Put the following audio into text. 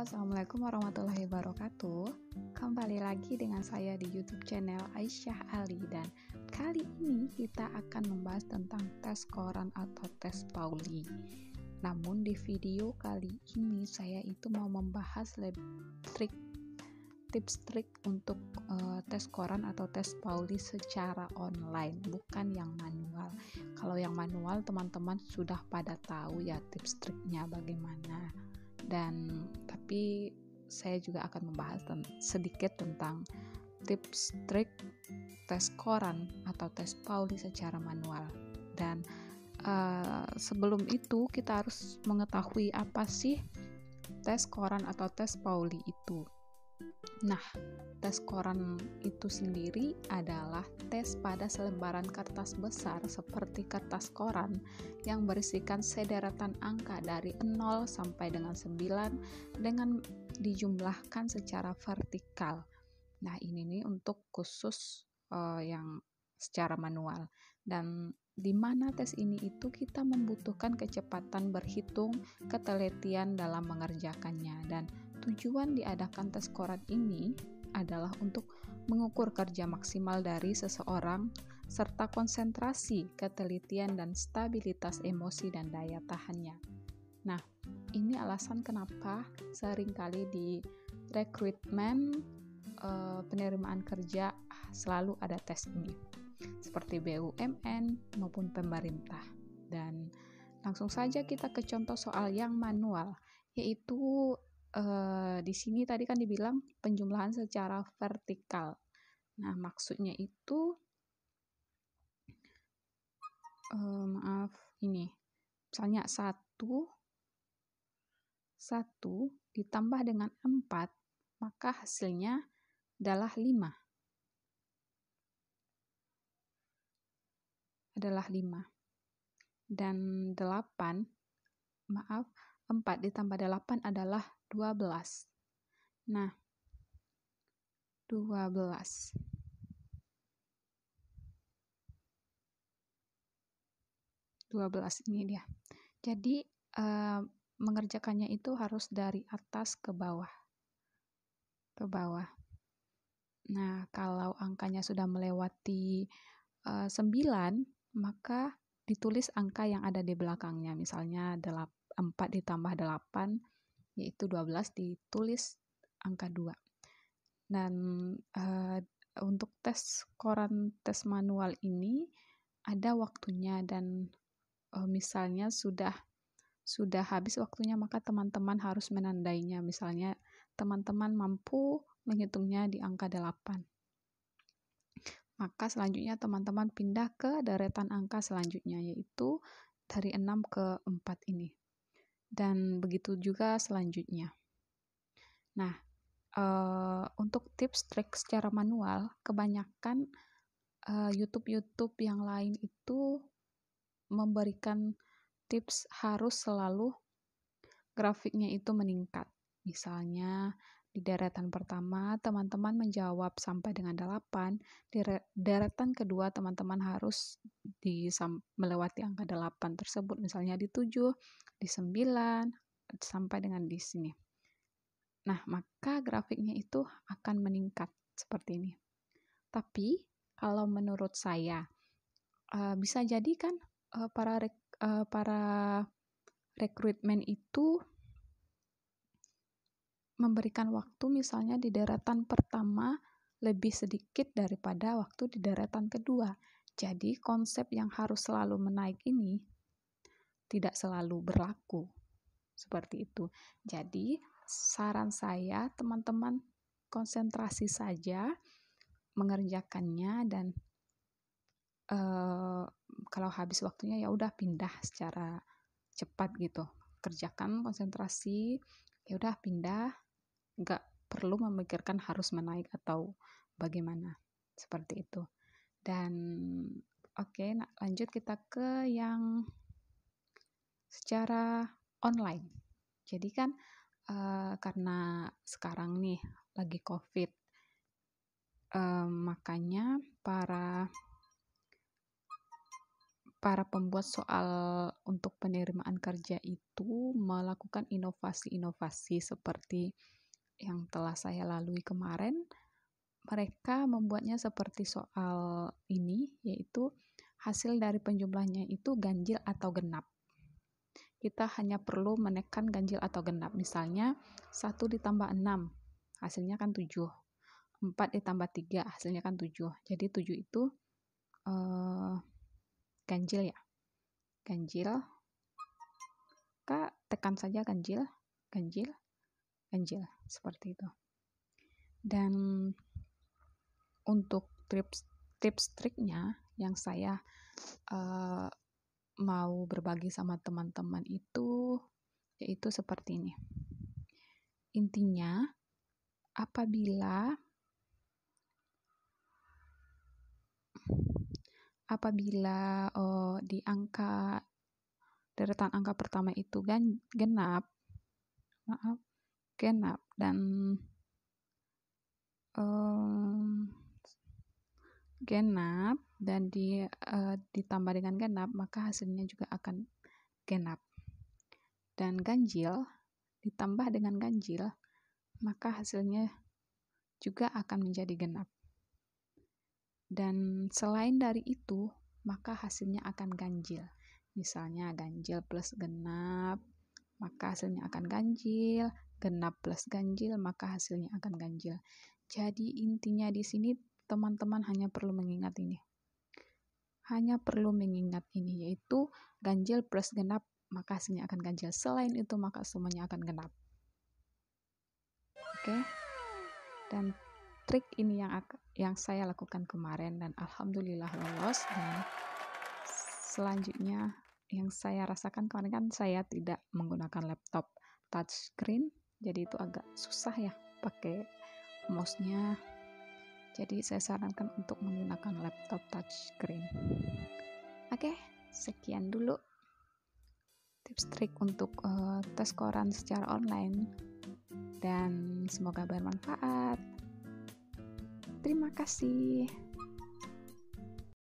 Assalamualaikum warahmatullahi wabarakatuh. Kembali lagi dengan saya di YouTube channel Aisyah Ali, dan kali ini kita akan membahas tentang tes koran atau tes Pauli. Namun di video kali ini saya itu mau membahas tips trik untuk tes koran atau tes Pauli secara online, bukan yang manual. Kalau yang manual teman-teman sudah pada tahu ya tips triknya bagaimana. Tapi saya juga akan membahas sedikit tentang tips trik tes koran atau tes Pauli secara manual. Dan sebelum itu kita harus mengetahui apa sih tes koran atau tes Pauli itu. Nah, tes koran itu sendiri adalah tes pada selembaran kertas besar seperti kertas koran yang berisikan sederetan angka dari 0 sampai dengan 9 dengan dijumlahkan secara vertikal. Nah, ini nih untuk khusus yang secara manual. Dan di mana tes ini itu kita membutuhkan kecepatan berhitung, ketelitian dalam mengerjakannya. Dan tujuan diadakan tes koran ini adalah untuk mengukur kerja maksimal dari seseorang serta konsentrasi, ketelitian, dan stabilitas emosi dan daya tahannya. Nah, ini alasan kenapa seringkali di rekrutmen penerimaan kerja selalu ada tes ini, seperti BUMN maupun pemerintah. Dan langsung saja kita ke contoh soal yang manual, yaitu di sini tadi kan dibilang penjumlahan secara vertikal. Nah, maksudnya itu ini misalnya 1 ditambah dengan 4, maka hasilnya adalah 5. Dan 4 ditambah 8 adalah 12. Nah, 12 ini dia. Jadi mengerjakannya itu harus dari atas ke bawah. Nah, kalau angkanya sudah melewati 9, maka ditulis angka yang ada di belakangnya. Misalnya 4 ditambah 8 yaitu 12, ditulis angka 2. Dan untuk tes koran tes manual ini ada waktunya, dan misalnya sudah habis waktunya, maka teman-teman harus menandainya. Misalnya teman-teman mampu menghitungnya di angka 8, maka selanjutnya teman-teman pindah ke deretan angka selanjutnya, yaitu dari 6 ke 4 ini. Dan begitu juga selanjutnya. Nah, untuk tips trik secara manual, kebanyakan YouTube yang lain itu memberikan tips harus selalu grafiknya itu meningkat. Misalnya di deretan pertama teman-teman menjawab sampai dengan 8, di deretan kedua teman-teman harus melewati angka 8 tersebut, misalnya di 7, di 9, sampai dengan di sini. Nah, maka grafiknya itu akan meningkat seperti ini. Tapi kalau menurut saya bisa jadi kan para rekrutmen itu memberikan waktu misalnya di deretan pertama lebih sedikit daripada waktu di deretan kedua. Jadi konsep yang harus selalu menaik ini tidak selalu berlaku. Seperti itu. Jadi saran saya, teman-teman konsentrasi saja mengerjakannya, dan kalau habis waktunya ya udah pindah secara cepat gitu. Kerjakan konsentrasi, ya udah pindah, nggak perlu memikirkan harus menaik atau bagaimana, seperti itu. Dan oke, nah lanjut kita ke yang secara online. Jadi kan karena sekarang nih lagi COVID, makanya para para pembuat soal untuk penerimaan kerja itu melakukan inovasi-inovasi seperti yang telah saya lalui kemarin. Mereka membuatnya seperti soal ini, yaitu hasil dari penjumlahnya itu ganjil atau genap. Kita hanya perlu menekan ganjil atau genap. Misalnya 1 ditambah 6, hasilnya kan 7. 4 ditambah 3, hasilnya kan 7. Jadi 7 itu ganjil ya. Ganjil. Kak, tekan saja ganjil, ganjil, ganjil. Seperti itu. Dan untuk tips triknya yang saya mau berbagi sama teman-teman itu yaitu seperti ini. Intinya, apabila di deretan angka pertama itu genap dan ditambah dengan genap, maka hasilnya juga akan genap. Dan ganjil ditambah dengan ganjil, maka hasilnya juga akan menjadi genap. Dan selain dari itu, maka hasilnya akan ganjil. Misalnya ganjil plus genap, maka hasilnya akan ganjil. Genap plus ganjil, maka hasilnya akan ganjil. Jadi intinya di sini teman-teman hanya perlu mengingat ini. Yaitu ganjil plus genap, maka hasilnya akan ganjil. Selain itu, maka semuanya akan genap. Oke. Dan trik ini yang saya lakukan kemarin dan alhamdulillah lolos. Dan selanjutnya yang saya rasakan kemarin kan saya tidak menggunakan laptop touchscreen, jadi itu agak susah ya pakai mouse-nya. Jadi saya sarankan untuk menggunakan laptop touchscreen. Oke, sekian dulu tips trik untuk tes koran secara online dan semoga bermanfaat. Terima kasih.